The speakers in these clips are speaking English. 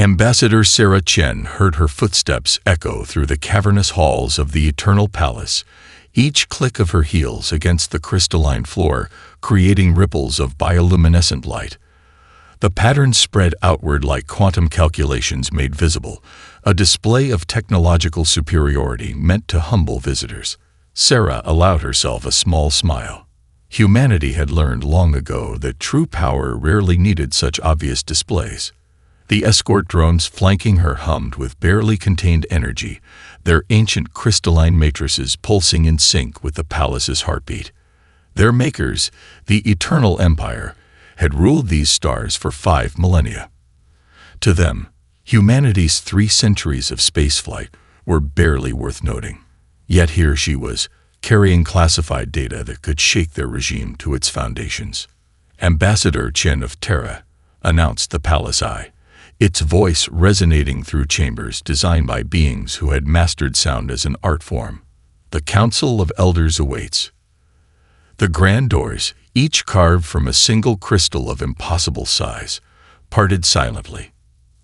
Ambassador Sarah Chen heard her footsteps echo through the cavernous halls of the Eternal Palace, each click of her heels against the crystalline floor creating ripples of bioluminescent light. The pattern spread outward like quantum calculations made visible, a display of technological superiority meant to humble visitors. Sarah allowed herself a small smile. Humanity had learned long ago that true power rarely needed such obvious displays. The escort drones flanking her hummed with barely contained energy, their ancient crystalline matrices pulsing in sync with the palace's heartbeat. Their makers, the Eternal Empire, had ruled these stars for 5 millennia. To them, humanity's 3 centuries of spaceflight were barely worth noting. Yet here she was, carrying classified data that could shake their regime to its foundations. Ambassador Chen of Terra, announced the Palace Eye, its voice resonating through chambers designed by beings who had mastered sound as an art form. The Council of Elders awaits. The grand doors, each carved from a single crystal of impossible size, parted silently.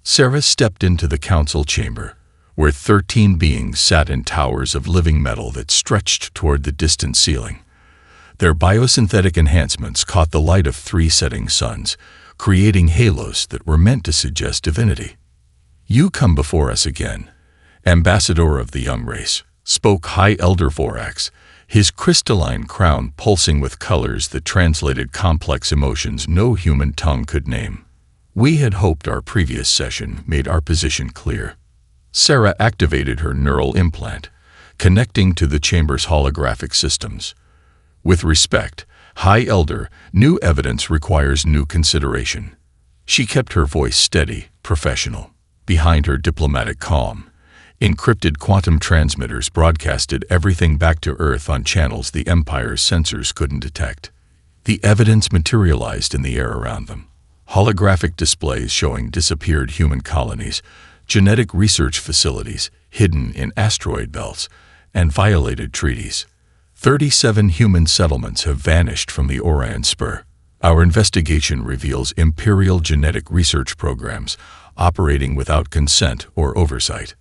Sarah stepped into the council chamber, where 13 beings sat in towers of living metal that stretched toward the distant ceiling. Their biosynthetic enhancements caught the light of 3 setting suns, creating halos that were meant to suggest divinity. "You come before us again, ambassador of the young race," spoke High Elder Vorax, his crystalline crown pulsing with colors that translated complex emotions no human tongue could name. "We had hoped our previous session made our position clear." Sarah activated her neural implant, connecting to the chamber's holographic systems. "With respect, High Elder, new evidence requires new consideration." She kept her voice steady, professional. Behind her diplomatic calm, encrypted quantum transmitters broadcasted everything back to Earth on channels the Empire's sensors couldn't detect. The evidence materialized in the air around them. Holographic displays showing disappeared human colonies, genetic research facilities hidden in asteroid belts, and violated treaties. 37 human settlements have vanished from the Orion Spur. Our investigation reveals Imperial genetic research programs operating without consent or oversight.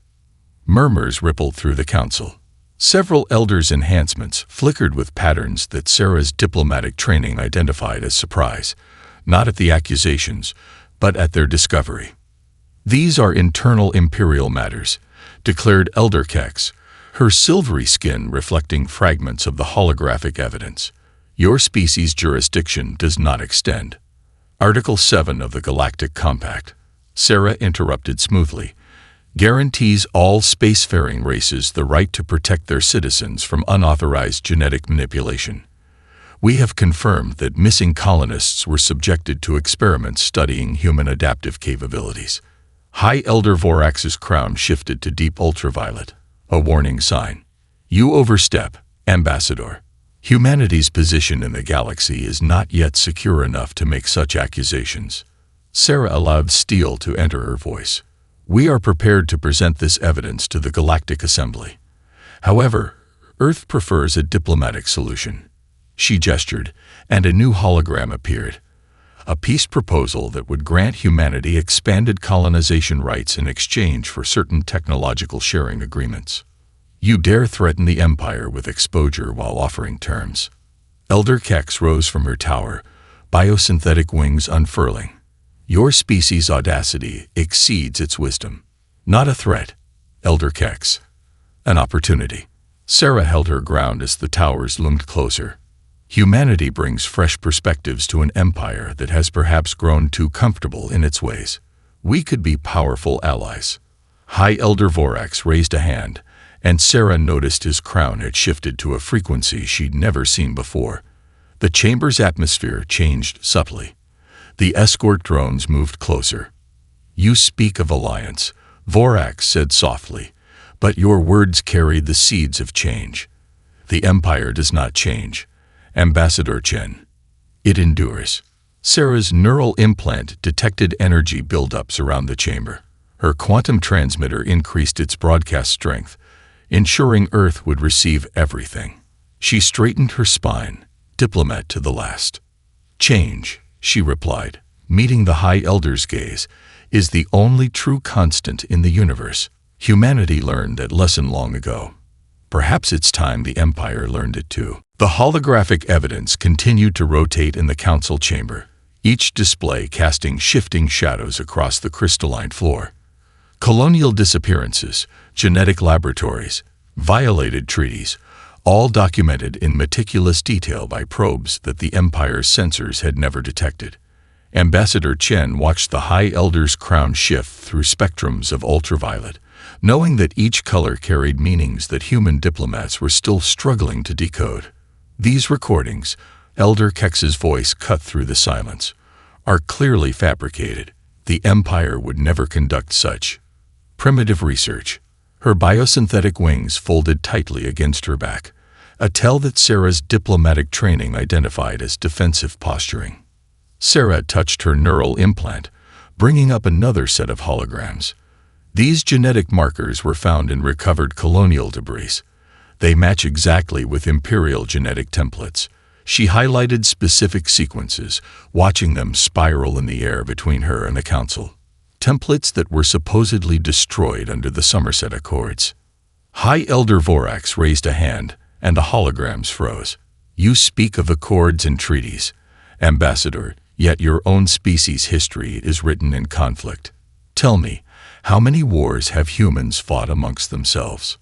Murmurs rippled through the council. Several elders' enhancements flickered with patterns that Sarah's diplomatic training identified as surprise, not at the accusations, but at their discovery. "These are internal imperial matters," declared Elder Kex, her silvery skin reflecting fragments of the holographic evidence. "Your species' jurisdiction does not extend." Article 7 of the Galactic Compact, Sarah interrupted smoothly, guarantees all spacefaring races the right to protect their citizens from unauthorized genetic manipulation. We have confirmed that missing colonists were subjected to experiments studying human adaptive capabilities. High Elder Vorax's crown shifted to deep ultraviolet, a warning sign. "You overstep, Ambassador. Humanity's position in the galaxy is not yet secure enough to make such accusations." Sarah allowed steel to enter her voice. "We are prepared to present this evidence to the Galactic Assembly. However, Earth prefers a diplomatic solution." She gestured, and a new hologram appeared. A peace proposal that would grant humanity expanded colonization rights in exchange for certain technological sharing agreements. "You dare threaten the Empire with exposure while offering terms." Elder Kex rose from her tower, biosynthetic wings unfurling. "Your species' audacity exceeds its wisdom." "Not a threat, Elder Kex. An opportunity." Sarah held her ground as the towers loomed closer. "Humanity brings fresh perspectives to an empire that has perhaps grown too comfortable in its ways. We could be powerful allies." High Elder Vorax raised a hand, and Sarah noticed his crown had shifted to a frequency she'd never seen before. The chamber's atmosphere changed subtly. The escort drones moved closer. "You speak of alliance," Vorax said softly, "but your words carried the seeds of change. The Empire does not change, Ambassador Chen. It endures." Sarah's neural implant detected energy buildups around the chamber. Her quantum transmitter increased its broadcast strength, ensuring Earth would receive everything. She straightened her spine, diplomat to the last. "Change," she replied, meeting the High Elder's gaze, is the only true constant in the universe. Humanity learned that lesson long ago. Perhaps it's time the Empire learned it too. The holographic evidence continued to rotate in the council chamber, each display casting shifting shadows across the crystalline floor. Colonial disappearances, genetic laboratories, violated treaties, all documented in meticulous detail by probes that the Empire's sensors had never detected. Ambassador Chen watched the High Elder's crown shift through spectrums of ultraviolet, knowing that each color carried meanings that human diplomats were still struggling to decode. These recordings, Elder Kex's voice cut through the silence, are clearly fabricated. The Empire would never conduct such primitive research. Her biosynthetic wings folded tightly against her back, a tell that Sarah's diplomatic training identified as defensive posturing. Sarah touched her neural implant, bringing up another set of holograms. These genetic markers were found in recovered colonial debris. They match exactly with Imperial genetic templates. She highlighted specific sequences, watching them spiral in the air between her and the Council. Templates that were supposedly destroyed under the Somerset Accords. High Elder Vorax raised a hand, and the holograms froze. You speak of accords and treaties, Ambassador, yet your own species' history is written in conflict. Tell me, how many wars have humans fought amongst themselves?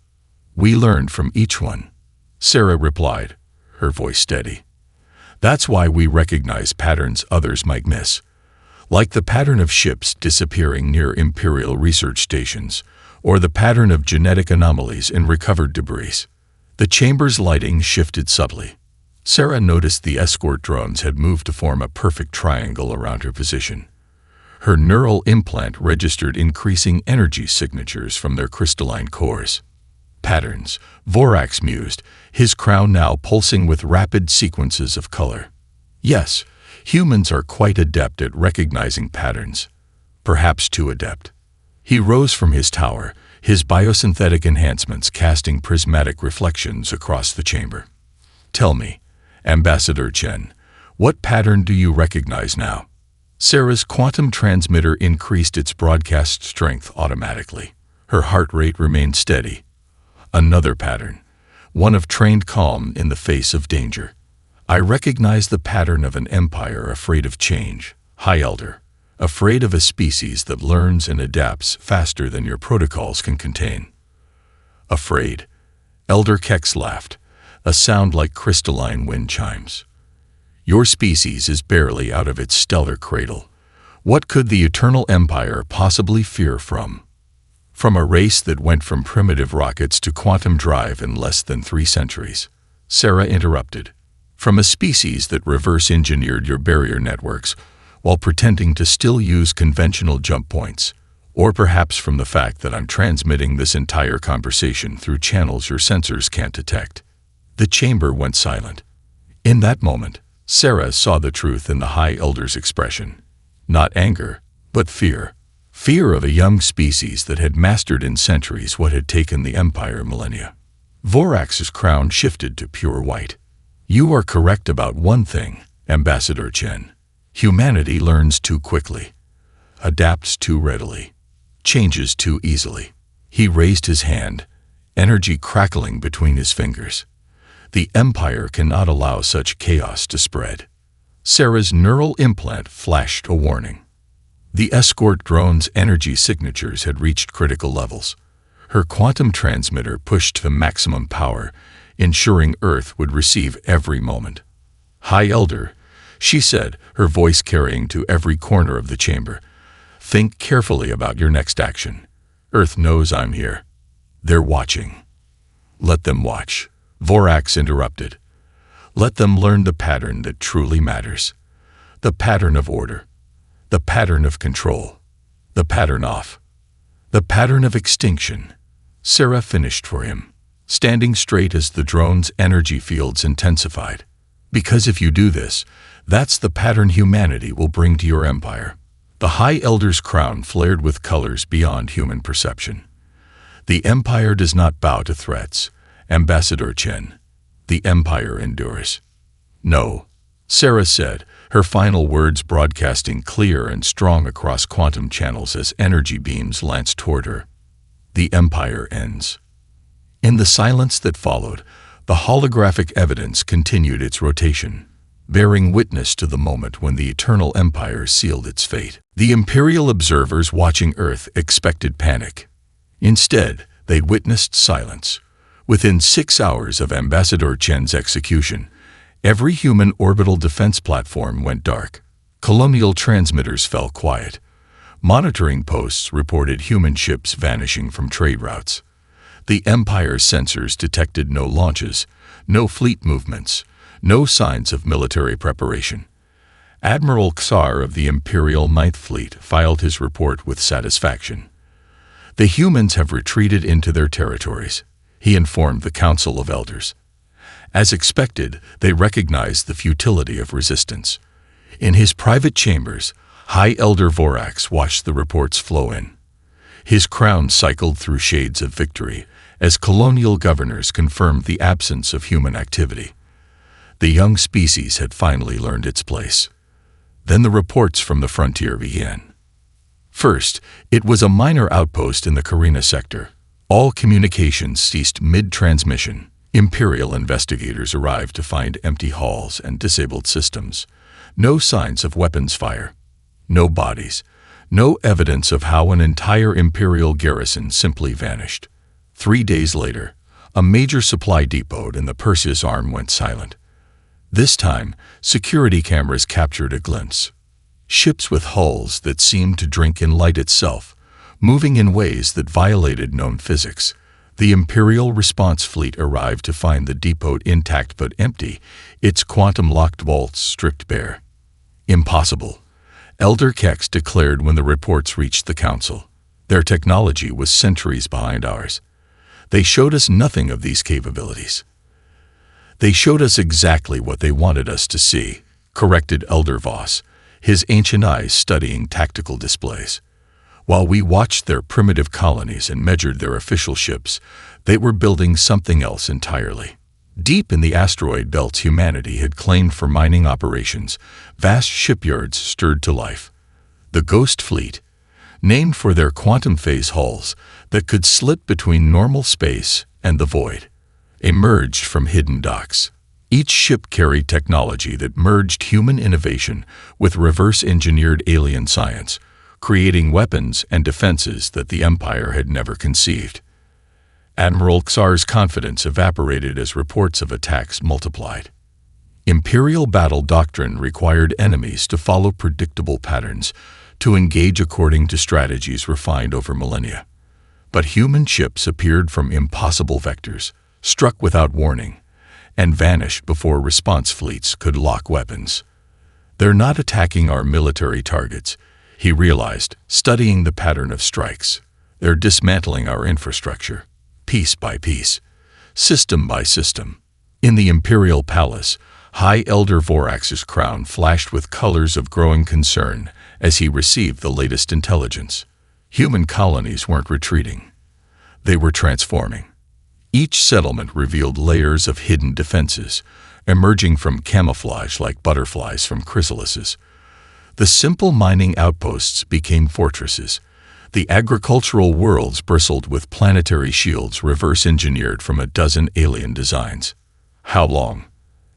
We learned from each one. Sarah replied, her voice steady. That's why we recognize patterns others might miss. Like the pattern of ships disappearing near Imperial research stations, or the pattern of genetic anomalies in recovered debris. The chamber's lighting shifted subtly. Sarah noticed the escort drones had moved to form a perfect triangle around her position. Her neural implant registered increasing energy signatures from their crystalline cores. Patterns, Vorax mused, his crown now pulsing with rapid sequences of color. Yes, humans are quite adept at recognizing patterns, perhaps too adept. He rose from his tower, his biosynthetic enhancements casting prismatic reflections across the chamber. Tell me, Ambassador Chen, what pattern do you recognize now? Sarah's quantum transmitter increased its broadcast strength automatically. Her heart rate remained steady. Another pattern, one of trained calm in the face of danger. I recognize the pattern of an empire afraid of change, High Elder, afraid of a species that learns and adapts faster than your protocols can contain. Afraid, Elder Kex laughed, a sound like crystalline wind chimes. Your species is barely out of its stellar cradle. What could the Eternal Empire possibly fear from? From a race that went from primitive rockets to quantum drive in less than 3 centuries, Sarah interrupted. From a species that reverse-engineered your barrier networks while pretending to still use conventional jump points, or perhaps from the fact that I'm transmitting this entire conversation through channels your sensors can't detect. The chamber went silent. In that moment, Sarah saw the truth in the High Elder's expression. Not anger, but fear. Fear of a young species that had mastered in centuries what had taken the Empire millennia. Vorax's crown shifted to pure white. You are correct about one thing, Ambassador Chen. Humanity learns too quickly, adapts too readily, changes too easily. He raised his hand, energy crackling between his fingers. The Empire cannot allow such chaos to spread. Sarah's neural implant flashed a warning. The escort drone's energy signatures had reached critical levels. Her quantum transmitter pushed to maximum power, ensuring Earth would receive every moment. High Elder, she said, her voice carrying to every corner of the chamber. Think carefully about your next action. Earth knows I'm here. They're watching. Let them watch. Vorax interrupted. Let them learn the pattern that truly matters. The pattern of order. The pattern of control. The pattern off. The pattern of extinction. Sarah finished for him, standing straight as the drone's energy fields intensified. Because if you do this, that's the pattern humanity will bring to your empire. The High Elder's crown flared with colors beyond human perception. The empire does not bow to threats, Ambassador Chen. The empire endures. No, Sarah said, her final words broadcasting clear and strong across quantum channels as energy beams lanced toward her. The Empire ends. In the silence that followed, the holographic evidence continued its rotation, bearing witness to the moment when the Eternal Empire sealed its fate. The Imperial observers watching Earth expected panic. Instead, they witnessed silence. Within 6 hours of Ambassador Chen's execution, every human orbital defense platform went dark. Colonial transmitters fell quiet. Monitoring posts reported human ships vanishing from trade routes. The Empire's sensors detected no launches, no fleet movements, no signs of military preparation. Admiral Xar of the Imperial Ninth Fleet filed his report with satisfaction. "The humans have retreated into their territories," he informed the Council of Elders. As expected, they recognized the futility of resistance. In his private chambers, High Elder Vorax watched the reports flow in. His crown cycled through shades of victory as colonial governors confirmed the absence of human activity. The young species had finally learned its place. Then the reports from the frontier began. First, it was a minor outpost in the Carina sector. All communications ceased mid-transmission. Imperial investigators arrived to find empty halls and disabled systems. No signs of weapons fire. No bodies. No evidence of how an entire Imperial garrison simply vanished. 3 days later, a major supply depot in the Perseus Arm went silent. This time, security cameras captured a glimpse. Ships with hulls that seemed to drink in light itself, moving in ways that violated known physics. The Imperial Response Fleet arrived to find the depot intact but empty, its quantum-locked vaults stripped bare. Impossible, Elder Kex declared when the reports reached the Council. Their technology was centuries behind ours. They showed us nothing of these capabilities. They showed us exactly what they wanted us to see, corrected Elder Voss, his ancient eyes studying tactical displays. While we watched their primitive colonies and measured their official ships, they were building something else entirely. Deep in the asteroid belts humanity had claimed for mining operations, vast shipyards stirred to life. The Ghost Fleet, named for their quantum phase hulls that could slip between normal space and the void, emerged from hidden docks. Each ship carried technology that merged human innovation with reverse-engineered alien science, creating weapons and defenses that the Empire had never conceived. Admiral Xar's confidence evaporated as reports of attacks multiplied. Imperial battle doctrine required enemies to follow predictable patterns, to engage according to strategies refined over millennia. But human ships appeared from impossible vectors, struck without warning, and vanished before response fleets could lock weapons. "They're not attacking our military targets," he realized, studying the pattern of strikes. "They're dismantling our infrastructure, piece by piece, system by system." In the Imperial Palace, High Elder Vorax's crown flashed with colors of growing concern as he received the latest intelligence. Human colonies weren't retreating. They were transforming. Each settlement revealed layers of hidden defenses, emerging from camouflage like butterflies from chrysalises. The simple mining outposts became fortresses. The agricultural worlds bristled with planetary shields reverse-engineered from a dozen alien designs. "How long?"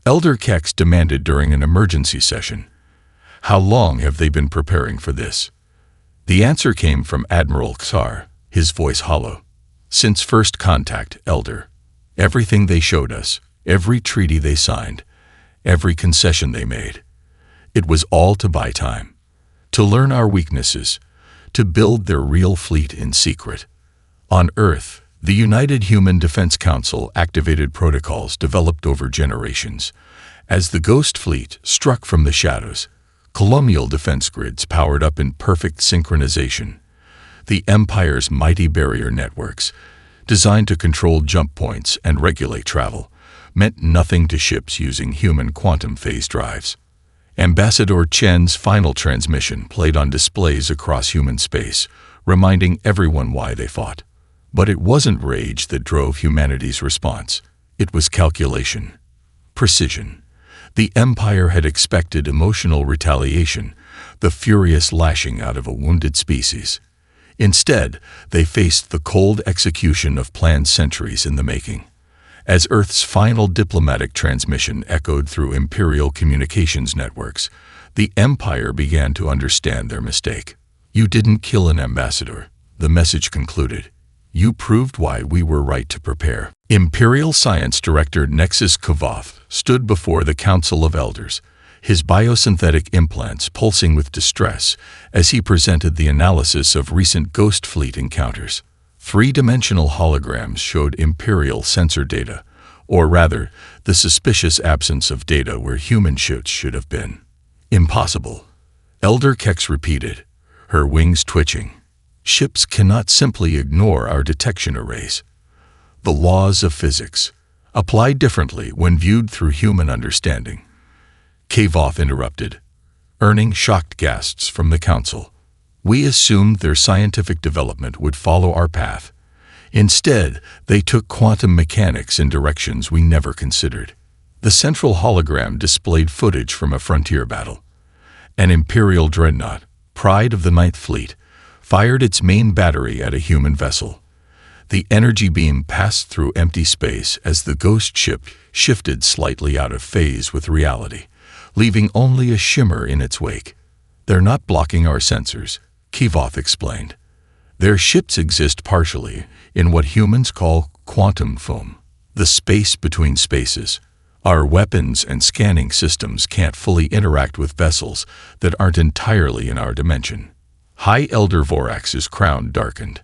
Elder Kex demanded during an emergency session. "How long have they been preparing for this?" The answer came from Admiral Xar, his voice hollow. "Since first contact, Elder. Everything they showed us, every treaty they signed, every concession they made. It was all to buy time, to learn our weaknesses, to build their real fleet in secret." On Earth, the United Human Defense Council activated protocols developed over generations. As the Ghost Fleet struck from the shadows, colonial defense grids powered up in perfect synchronization. The Empire's mighty barrier networks, designed to control jump points and regulate travel, meant nothing to ships using human quantum phase drives. Ambassador Chen's final transmission played on displays across human space, reminding everyone why they fought. But it wasn't rage that drove humanity's response. It was calculation, precision. The Empire had expected emotional retaliation, the furious lashing out of a wounded species. Instead, they faced the cold execution of plans centuries in the making. As Earth's final diplomatic transmission echoed through Imperial communications networks, the Empire began to understand their mistake. "You didn't kill an ambassador," the message concluded. "You proved why we were right to prepare." Imperial Science Director Nexus Kavoth stood before the Council of Elders, his biosynthetic implants pulsing with distress as he presented the analysis of recent Ghost Fleet encounters. Three-dimensional holograms showed Imperial sensor data, or rather, the suspicious absence of data where human ships should have been. "Impossible," Elder Kex repeated, her wings twitching. "Ships cannot simply ignore our detection arrays. The laws of physics apply differently when viewed through human understanding." Kavoth interrupted, earning shocked gasps from the council. "We assumed their scientific development would follow our path. Instead, they took quantum mechanics in directions we never considered." The central hologram displayed footage from a frontier battle. An Imperial dreadnought, pride of the Ninth Fleet, fired its main battery at a human vessel. The energy beam passed through empty space as the ghost ship shifted slightly out of phase with reality, leaving only a shimmer in its wake. "They're not blocking our sensors," Kavoth explained. "Their ships exist partially in what humans call quantum foam, the space between spaces. Our weapons and scanning systems can't fully interact with vessels that aren't entirely in our dimension." High Elder Vorax's crown darkened.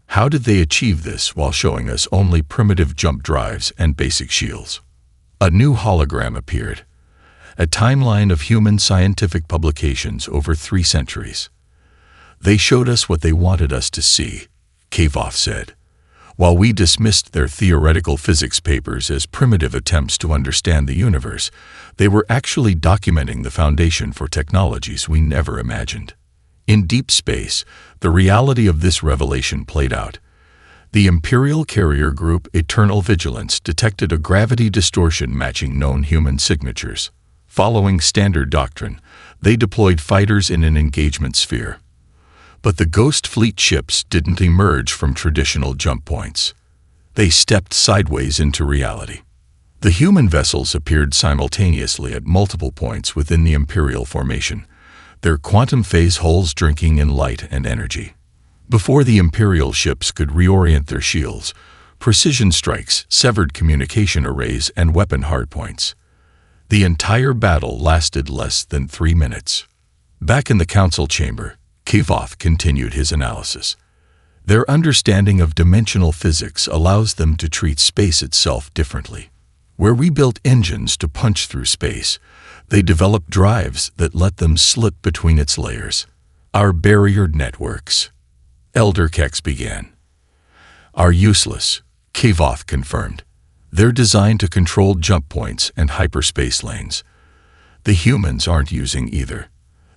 How did they achieve this while showing us only primitive jump drives and basic shields? A new hologram appeared, a timeline of human scientific publications over 3 centuries. "They showed us what they wanted us to see," Kavoth said. "While we dismissed their theoretical physics papers as primitive attempts to understand the universe, they were actually documenting the foundation for technologies we never imagined." In deep space, the reality of this revelation played out. The Imperial carrier group Eternal Vigilance detected a gravity distortion matching known human signatures. Following standard doctrine, they deployed fighters in an engagement sphere. But the Ghost Fleet ships didn't emerge from traditional jump points. They stepped sideways into reality. The human vessels appeared simultaneously at multiple points within the Imperial formation, their quantum phase hulls drinking in light and energy. Before the Imperial ships could reorient their shields, precision strikes severed communication arrays and weapon hardpoints. The entire battle lasted less than 3 minutes. Back in the council chamber, Kavoth continued his analysis. Their understanding of dimensional physics allows them to treat space itself differently. Where we built engines to punch through space, they developed drives that let them slip between its layers. "Our barrier networks," Elder Kex began, "are useless," Kavoth confirmed. "They're designed to control jump points and hyperspace lanes. The humans aren't using either.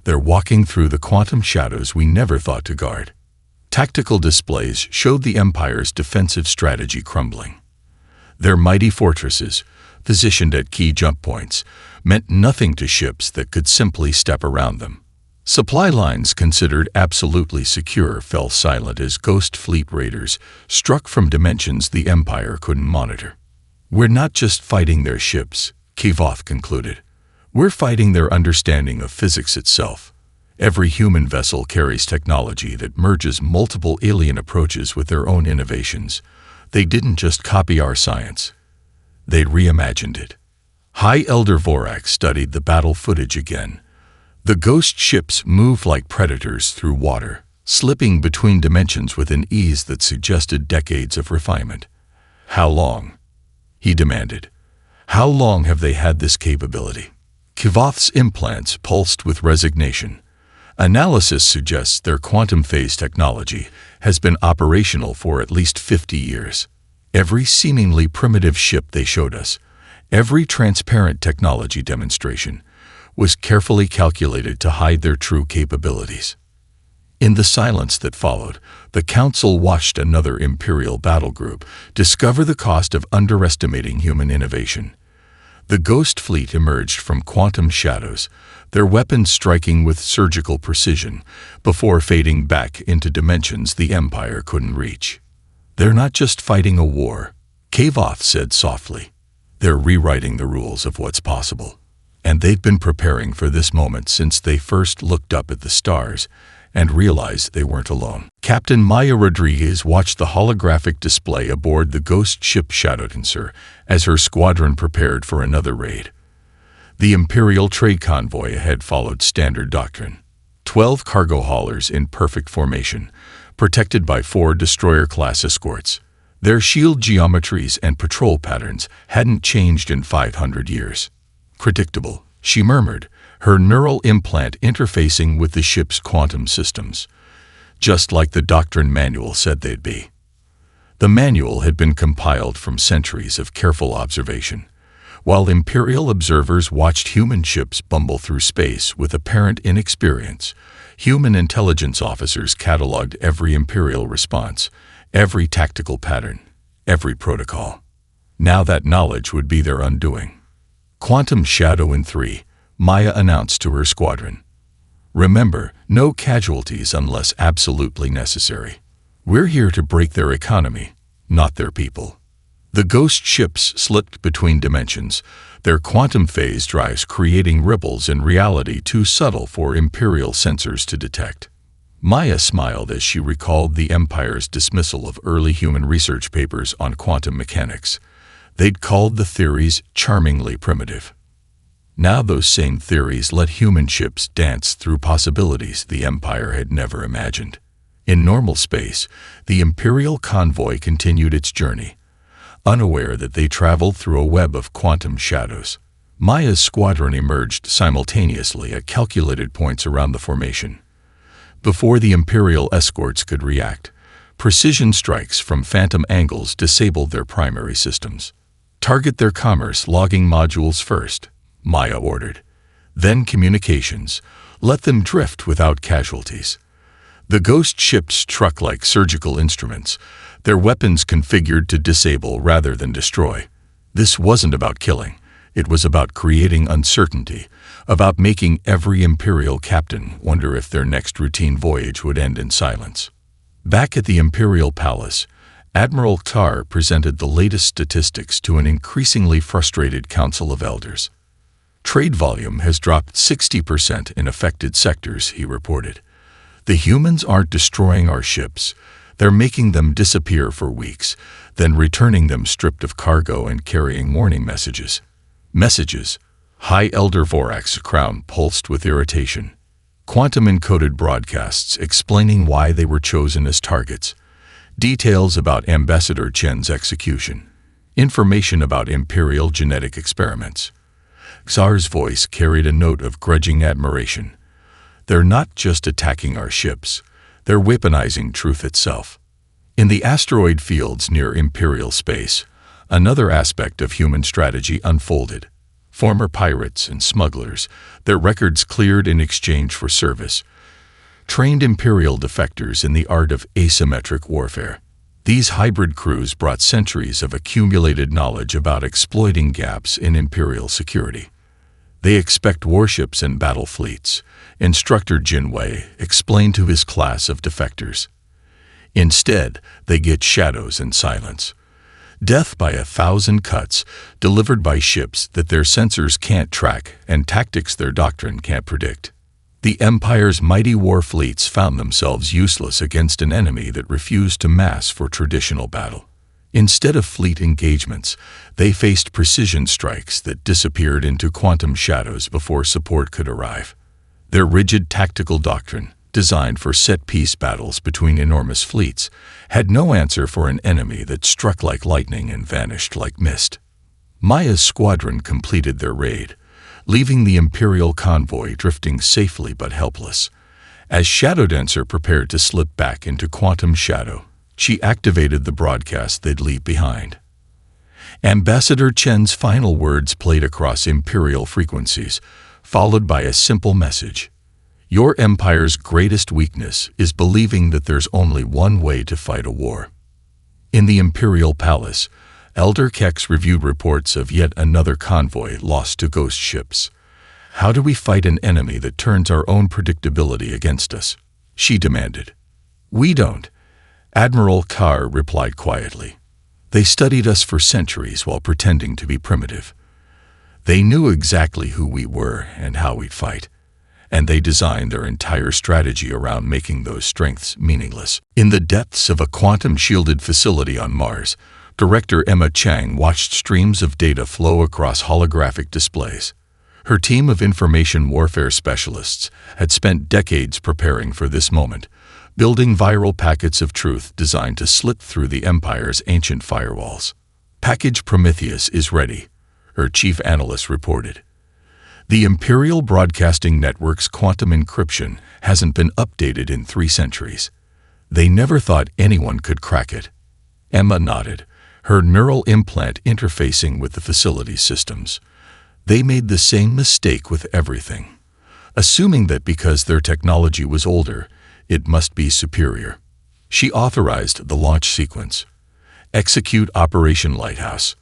They're walking through the quantum shadows we never thought to guard." Tactical displays showed the Empire's defensive strategy crumbling. Their mighty fortresses, positioned at key jump points, meant nothing to ships that could simply step around them. Supply lines considered absolutely secure fell silent as Ghost Fleet raiders struck from dimensions the Empire couldn't monitor. "We're not just fighting their ships," Kavoth concluded. "We're fighting their understanding of physics itself. Every human vessel carries technology that merges multiple alien approaches with their own innovations. They didn't just copy our science. They reimagined it." High Elder Vorax studied the battle footage again. The ghost ships moved like predators through water, slipping between dimensions with an ease that suggested decades of refinement. "How long?" he demanded. "How long have they had this capability?" Kavoth's implants pulsed with resignation. "Analysis suggests their quantum phase technology has been operational for at least 50 years. Every seemingly primitive ship they showed us, every transparent technology demonstration, was carefully calculated to hide their true capabilities." In the silence that followed, the Council watched another Imperial battle group discover the cost of underestimating human innovation. The Ghost Fleet emerged from quantum shadows, their weapons striking with surgical precision, before fading back into dimensions the Empire couldn't reach. "They're not just fighting a war," Kavoth said softly. "They're rewriting the rules of what's possible." And they'd been preparing for this moment since they first looked up at the stars and realized they weren't alone. Captain Maya Rodriguez watched the holographic display aboard the ghost ship Shadow Dancer as her squadron prepared for another raid. The Imperial trade convoy ahead followed standard doctrine. 12 cargo haulers in perfect formation, protected by 4 destroyer-class escorts. Their shield geometries and patrol patterns hadn't changed in 500 years. "Predictable," she murmured, her neural implant interfacing with the ship's quantum systems, just like the doctrine manual said they'd be. The manual had been compiled from centuries of careful observation. While Imperial observers watched human ships bumble through space with apparent inexperience, human intelligence officers cataloged every Imperial response, every tactical pattern, every protocol. Now that knowledge would be their undoing. "Quantum Shadow in 3, Maya announced to her squadron. "Remember, no casualties unless absolutely necessary. We're here to break their economy, not their people." The ghost ships slipped between dimensions, their quantum phase drives creating ripples in reality too subtle for Imperial sensors to detect. Maya smiled as she recalled the Empire's dismissal of early human research papers on quantum mechanics. They'd called the theories charmingly primitive. Now those same theories let human ships dance through possibilities the Empire had never imagined. In normal space, the Imperial convoy continued its journey, unaware that they traveled through a web of quantum shadows. Maya's squadron emerged simultaneously at calculated points around the formation. Before the Imperial escorts could react, precision strikes from phantom angles disabled their primary systems. "Target their commerce logging modules first," Maya ordered. "Then communications. Let them drift without casualties." The ghost ships struck like surgical instruments, their weapons configured to disable rather than destroy. This wasn't about killing. It was about creating uncertainty, about making every Imperial captain wonder if their next routine voyage would end in silence. Back at the Imperial Palace, Admiral Tar presented the latest statistics to an increasingly frustrated Council of Elders. "Trade volume has dropped 60% in affected sectors," he reported. "The humans aren't destroying our ships. They're making them disappear for weeks, then returning them stripped of cargo and carrying warning messages." Messages. High Elder Vorak's crown pulsed with irritation. Quantum-encoded broadcasts explaining why they were chosen as targets. Details about Ambassador Chen's execution. Information about Imperial genetic experiments. Czar's voice carried a note of grudging admiration. "They're not just attacking our ships. They're weaponizing truth itself." In the asteroid fields near Imperial space, another aspect of human strategy unfolded. Former pirates and smugglers, their records cleared in exchange for service. Trained Imperial defectors in the art of asymmetric warfare. These hybrid crews brought centuries of accumulated knowledge about exploiting gaps in Imperial security. "They expect warships and battle fleets," Instructor Jinwei explained to his class of defectors. "Instead, they get shadows and silence. Death by 1,000 cuts, delivered by ships that their sensors can't track and tactics their doctrine can't predict." The Empire's mighty war fleets found themselves useless against an enemy that refused to mass for traditional battle. Instead of fleet engagements, they faced precision strikes that disappeared into quantum shadows before support could arrive. Their rigid tactical doctrine, designed for set-piece battles between enormous fleets, had no answer for an enemy that struck like lightning and vanished like mist. Maya's squadron completed their raid, leaving the Imperial convoy drifting safely but helpless. As Shadow Dancer prepared to slip back into quantum shadow, she activated the broadcast they'd leave behind. Ambassador Chen's final words played across Imperial frequencies, followed by a simple message. "Your Empire's greatest weakness is believing that there's only one way to fight a war." In the Imperial Palace, Elder Kex reviewed reports of yet another convoy lost to ghost ships. "How do we fight an enemy that turns our own predictability against us?" she demanded. "We don't," Admiral Carr replied quietly. "They studied us for centuries while pretending to be primitive. They knew exactly who we were and how we'd fight, and they designed their entire strategy around making those strengths meaningless." In the depths of a quantum-shielded facility on Mars, Director Emma Chang watched streams of data flow across holographic displays. Her team of information warfare specialists had spent decades preparing for this moment, building viral packets of truth designed to slip through the Empire's ancient firewalls. "Package Prometheus is ready," her chief analyst reported. "The Imperial Broadcasting Network's quantum encryption hasn't been updated in 3 centuries. They never thought anyone could crack it." Emma nodded, her neural implant interfacing with the facility's systems. "They made the same mistake with everything, assuming that because their technology was older, it must be superior." She authorized the launch sequence. "Execute Operation Lighthouse."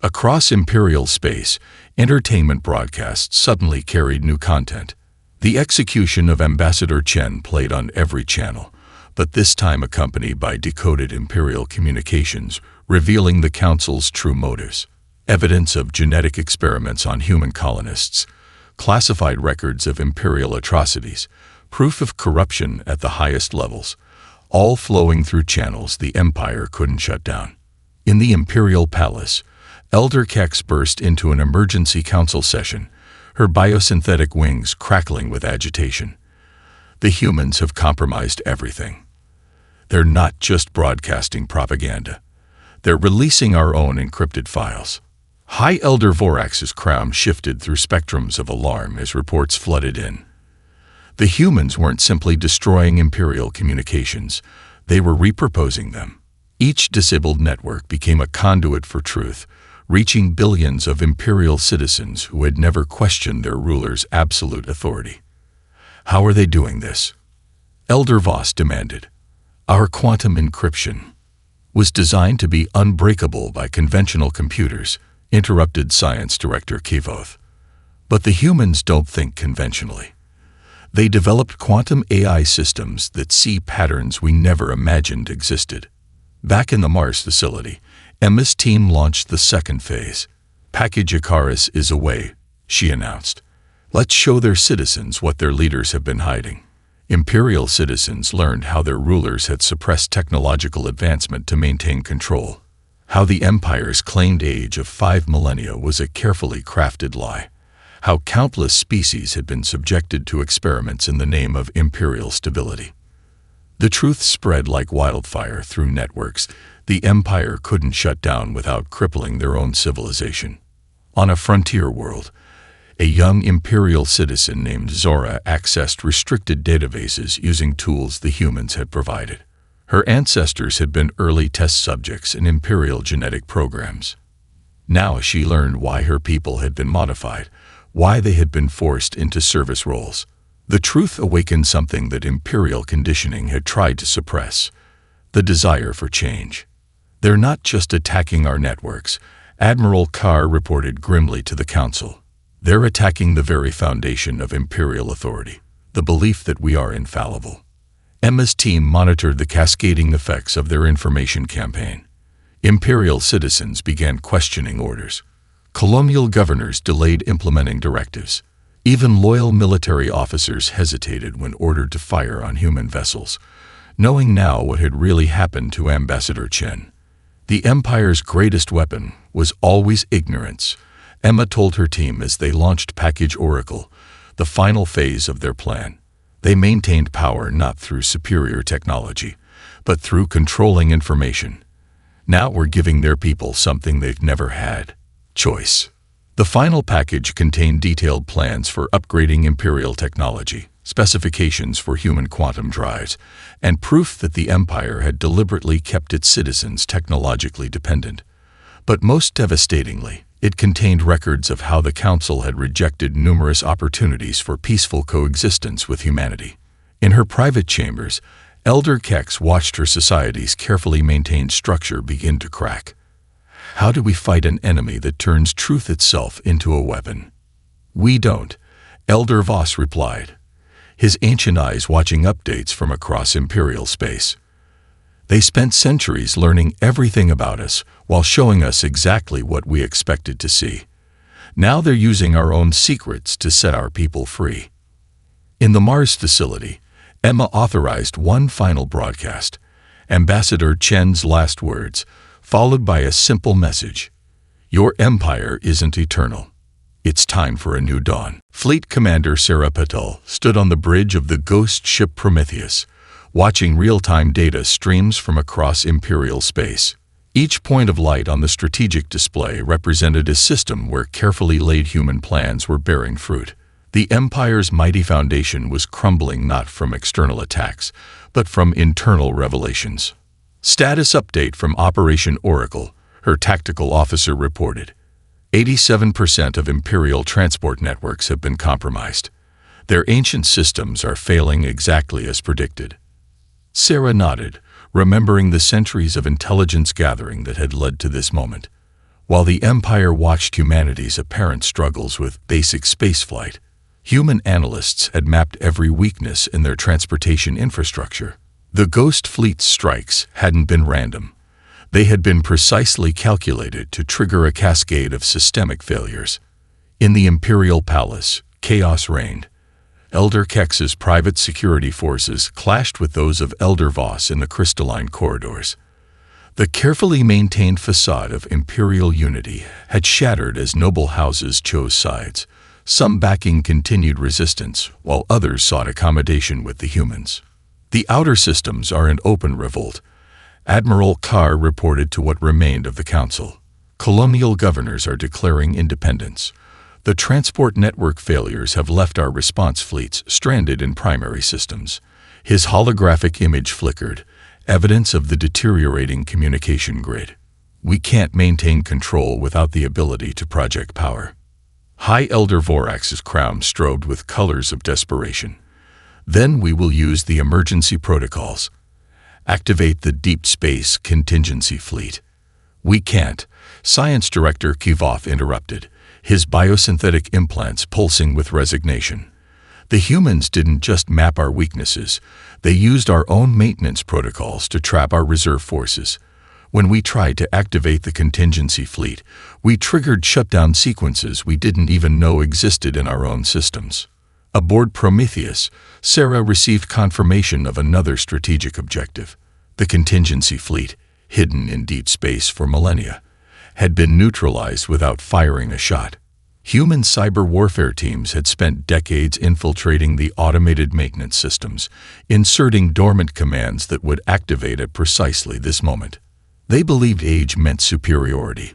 Across Imperial space, entertainment broadcasts suddenly carried new content. The execution of Ambassador Chen played on every channel, but this time accompanied by decoded Imperial communications, revealing the Council's true motives. Evidence of genetic experiments on human colonists, classified records of Imperial atrocities, proof of corruption at the highest levels, all flowing through channels the Empire couldn't shut down. In the Imperial Palace, Elder Kex burst into an emergency council session, her biosynthetic wings crackling with agitation. "The humans have compromised everything. They're not just broadcasting propaganda. They're releasing our own encrypted files." High Elder Vorax's crown shifted through spectrums of alarm as reports flooded in. The humans weren't simply destroying Imperial communications, they were repurposing them. Each disabled network became a conduit for truth, reaching billions of Imperial citizens who had never questioned their ruler's absolute authority. "How are they doing this?" Elder Voss demanded. "Our quantum encryption was designed to be unbreakable by conventional computers," interrupted Science Director Kivoth. "But the humans don't think conventionally. They developed quantum AI systems that see patterns we never imagined existed." Back in the Mars facility, Emma's team launched the second phase. "Package Icarus is away," she announced. "Let's show their citizens what their leaders have been hiding." Imperial citizens learned how their rulers had suppressed technological advancement to maintain control, how the Empire's claimed age of 5 millennia was a carefully crafted lie, how countless species had been subjected to experiments in the name of Imperial stability. The truth spread like wildfire through networks the Empire couldn't shut down without crippling their own civilization. On a frontier world, a young Imperial citizen named Zora accessed restricted databases using tools the humans had provided. Her ancestors had been early test subjects in Imperial genetic programs. Now she learned why her people had been modified, why they had been forced into service roles. The truth awakened something that Imperial conditioning had tried to suppress: the desire for change. "They're not just attacking our networks," Admiral Carr reported grimly to the Council. "They're attacking the very foundation of Imperial authority, the belief that we are infallible." Emma's team monitored the cascading effects of their information campaign. Imperial citizens began questioning orders. Colonial governors delayed implementing directives. Even loyal military officers hesitated when ordered to fire on human vessels, knowing now what had really happened to Ambassador Chen. The Empire's greatest weapon was always ignorance, Emma told her team as they launched Package Oracle, the final phase of their plan. They maintained power not through superior technology, but through controlling information. Now we're giving their people something they've never had: choice. The final package contained detailed plans for upgrading Imperial technology, specifications for human quantum drives, and proof that the Empire had deliberately kept its citizens technologically dependent. But most devastatingly, it contained records of how the Council had rejected numerous opportunities for peaceful coexistence with humanity. In her private chambers, Elder Kex watched her society's carefully maintained structure begin to crack. How do we fight an enemy that turns truth itself into a weapon? We don't, Elder Voss replied, his ancient eyes watching updates from across Imperial space. They spent centuries learning everything about us while showing us exactly what we expected to see. Now they're using our own secrets to set our people free. In the Mars facility, Emma authorized one final broadcast, Ambassador Chen's last words, followed by a simple message. Your empire isn't eternal. It's time for a new dawn. Fleet Commander Sarah Patel stood on the bridge of the ghost ship Prometheus, watching real-time data streams from across Imperial space. Each point of light on the strategic display represented a system where carefully laid human plans were bearing fruit. The Empire's mighty foundation was crumbling not from external attacks, but from internal revelations. Status update from Operation Oracle, her tactical officer reported. 87% of Imperial transport networks have been compromised. Their ancient systems are failing exactly as predicted. Sarah nodded, remembering the centuries of intelligence gathering that had led to this moment. While the Empire watched humanity's apparent struggles with basic spaceflight, human analysts had mapped every weakness in their transportation infrastructure. The Ghost Fleet's strikes hadn't been random. They had been precisely calculated to trigger a cascade of systemic failures. In the Imperial Palace, chaos reigned. Elder Kex's private security forces clashed with those of Elder Voss in the crystalline corridors. The carefully maintained facade of imperial unity had shattered as noble houses chose sides, some backing continued resistance, while others sought accommodation with the humans. The outer systems are in open revolt, Admiral Carr reported to what remained of the council. Colonial governors are declaring independence. The transport network failures have left our response fleets stranded in primary systems. His holographic image flickered, evidence of the deteriorating communication grid. We can't maintain control without the ability to project power. High Elder Vorax's crown strobed with colors of desperation. Then we will use the emergency protocols. Activate the Deep Space Contingency Fleet. We can't, Science Director Kivov interrupted, his biosynthetic implants pulsing with resignation. The humans didn't just map our weaknesses, they used our own maintenance protocols to trap our reserve forces. When we tried to activate the contingency fleet, we triggered shutdown sequences we didn't even know existed in our own systems. Aboard Prometheus, Sarah received confirmation of another strategic objective. The contingency fleet, hidden in deep space for millennia, had been neutralized without firing a shot. Human cyber warfare teams had spent decades infiltrating the automated maintenance systems, inserting dormant commands that would activate at precisely this moment. They believed age meant superiority.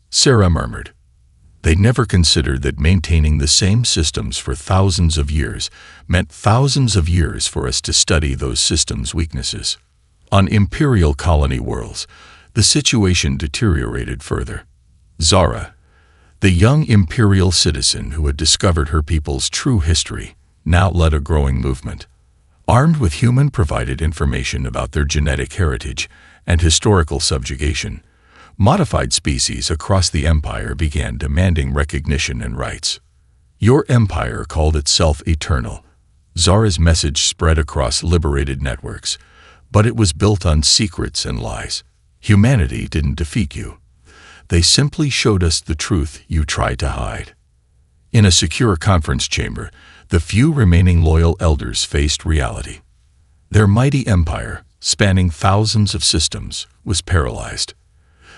Sarah murmured. They never considered that maintaining the same systems for thousands of years meant thousands of years for us to study those systems' weaknesses. On Imperial colony worlds, the situation deteriorated further. Zara, the young Imperial citizen who had discovered her people's true history, now led a growing movement. Armed with human-provided information about their genetic heritage and historical subjugation, modified species across the Empire began demanding recognition and rights. Your empire called itself eternal. Zara's message spread across liberated networks, but it was built on secrets and lies. Humanity didn't defeat you. They simply showed us the truth you tried to hide. In a secure conference chamber, the few remaining loyal elders faced reality. Their mighty empire, spanning thousands of systems, was paralyzed.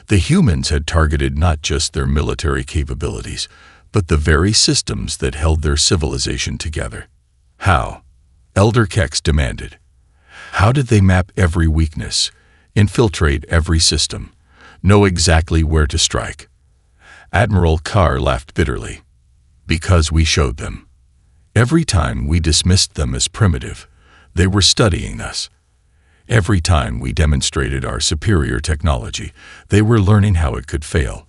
The humans had targeted not just their military capabilities, but the very systems that held their civilization together. How? Elder Kex demanded. How did they map every weakness, infiltrate every system, know exactly where to strike? Admiral Carr laughed bitterly. Because we showed them. Every time we dismissed them as primitive, they were studying us. Every time we demonstrated our superior technology, they were learning how it could fail.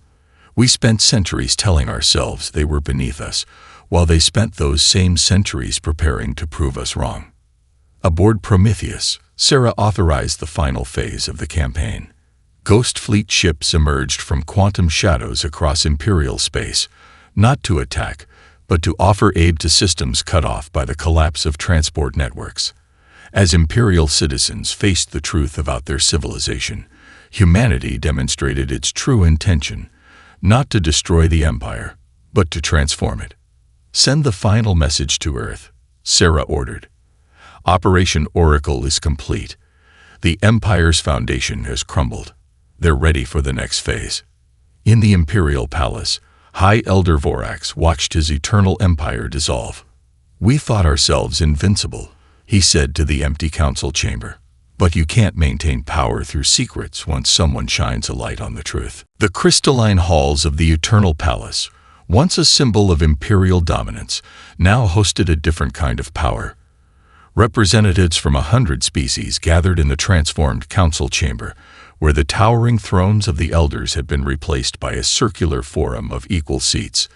We spent centuries telling ourselves they were beneath us, while they spent those same centuries preparing to prove us wrong. Aboard Prometheus, Sarah authorized the final phase of the campaign. Ghost fleet ships emerged from quantum shadows across Imperial space, not to attack, but to offer aid to systems cut off by the collapse of transport networks. As Imperial citizens faced the truth about their civilization, humanity demonstrated its true intention, not to destroy the Empire, but to transform it. "Send the final message to Earth," Sarah ordered. "Operation Oracle is complete. The Empire's foundation has crumbled. They're ready for the next phase." In the Imperial Palace, High Elder Vorax watched his eternal empire dissolve. "We thought ourselves invincible," he said to the empty council chamber. "But you can't maintain power through secrets once someone shines a light on the truth." The crystalline halls of the Eternal Palace, once a symbol of imperial dominance, now hosted a different kind of power. Representatives from 100 species gathered in the transformed council chamber, where the towering thrones of the elders had been replaced by a circular forum of equal seats.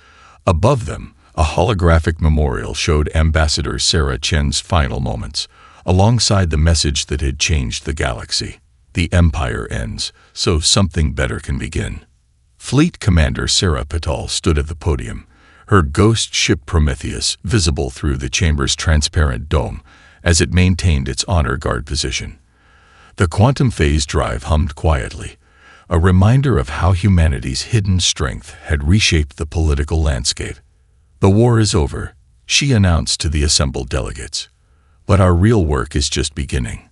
Above them, a holographic memorial showed Ambassador Sarah Chen's final moments, alongside the message that had changed the galaxy. "The Empire ends, so something better can begin." Fleet Commander Sarah Patal stood at the podium, her ghost ship Prometheus visible through the chamber's transparent dome as it maintained its honor guard position. The quantum phase drive hummed quietly, a reminder of how humanity's hidden strength had reshaped the political landscape. "The war is over," she announced to the assembled delegates. "But our real work is just beginning.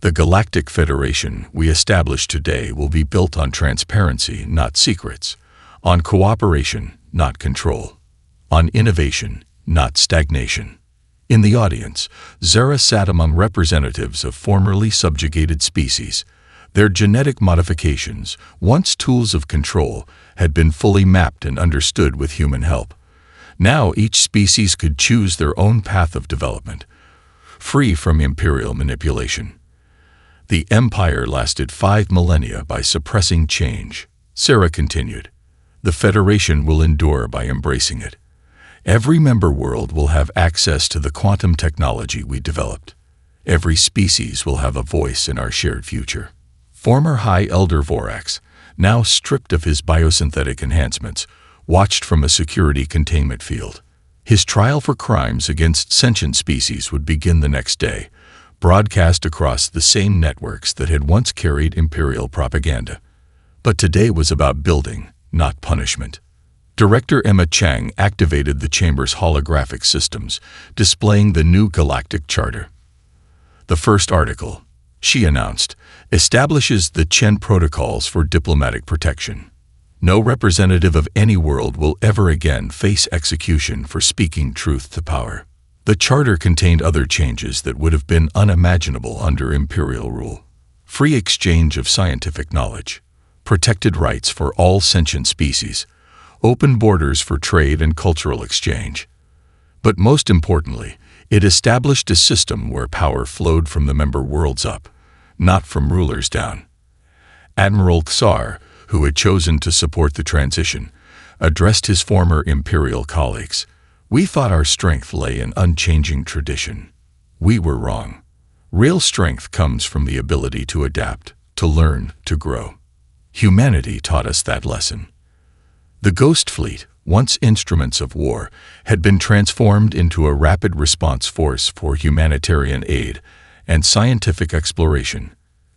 The Galactic Federation we established today will be built on transparency, not secrets, on cooperation, not control, on innovation, not stagnation." In the audience, Zara sat among representatives of formerly subjugated species. Their genetic modifications, once tools of control, had been fully mapped and understood with human help. Now each species could choose their own path of development, free from imperial manipulation. "The Empire lasted 5 millennia by suppressing change," Sarah continued. "The Federation will endure by embracing it. Every member world will have access to the quantum technology we developed. Every species will have a voice in our shared future." Former High Elder Vorax, now stripped of his biosynthetic enhancements, watched from a security containment field. His trial for crimes against sentient species would begin the next day, broadcast across the same networks that had once carried imperial propaganda. But today was about building, not punishment. Director Emma Chang activated the chamber's holographic systems, displaying the new Galactic Charter. "The first article," she announced, "establishes the Chen Protocols for diplomatic protection. No representative of any world will ever again face execution for speaking truth to power." The charter contained other changes that would have been unimaginable under imperial rule. Free exchange of scientific knowledge, protected rights for all sentient species, open borders for trade and cultural exchange. But most importantly, it established a system where power flowed from the member worlds up, not from rulers down. Admiral Xar, who had chosen to support the transition, addressed his former imperial colleagues. "We thought our strength lay in unchanging tradition. We were wrong. Real strength comes from the ability to adapt, to learn, to grow. Humanity taught us that lesson." The Ghost Fleet, once instruments of war, had been transformed into a rapid response force for humanitarian aid and scientific exploration.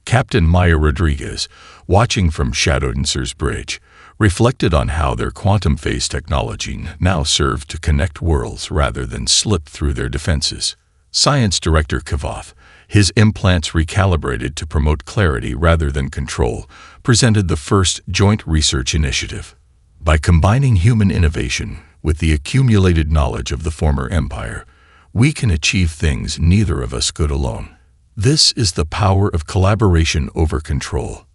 Captain Maya Rodriguez, watching from Shadowdancer's bridge, reflected on how their quantum phase technology now served to connect worlds rather than slip through their defenses. Science Director Kavoth, his implants recalibrated to promote clarity rather than control, presented the first joint research initiative. By combining human innovation with the accumulated knowledge of the former empire, we can achieve things neither of us could alone. This is the power of collaboration over control.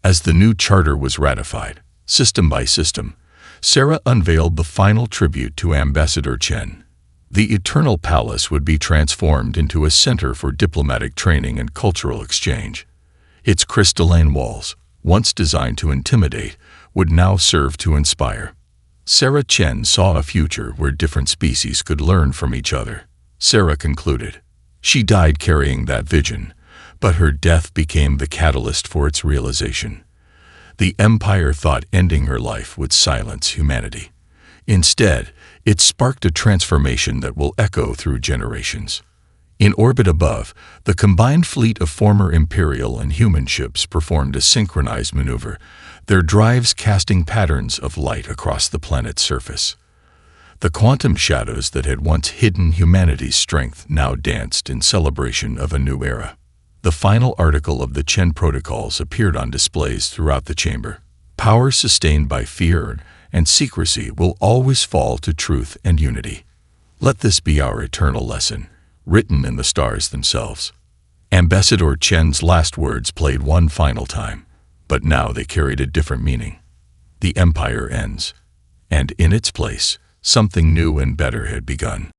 As the new charter was ratified, system by system, Sarah unveiled the final tribute to Ambassador Chen. The Eternal Palace would be transformed into a center for diplomatic training and cultural exchange. Its crystalline walls, once designed to intimidate, would now serve to inspire. Sarah Chen saw a future where different species could learn from each other. Sarah concluded. She died carrying that vision, but her death became the catalyst for its realization. The Empire thought ending her life would silence humanity. Instead, it sparked a transformation that will echo through generations. In orbit above, the combined fleet of former Imperial and human ships performed a synchronized maneuver, their drives casting patterns of light across the planet's surface. The quantum shadows that had once hidden humanity's strength now danced in celebration of a new era. The final article of the Chen Protocols appeared on displays throughout the chamber. Power sustained by fear and secrecy will always fall to truth and unity. Let this be our eternal lesson, written in the stars themselves. Ambassador Chen's last words played one final time, but now they carried a different meaning. The Empire ends, and in its place, something new and better had begun.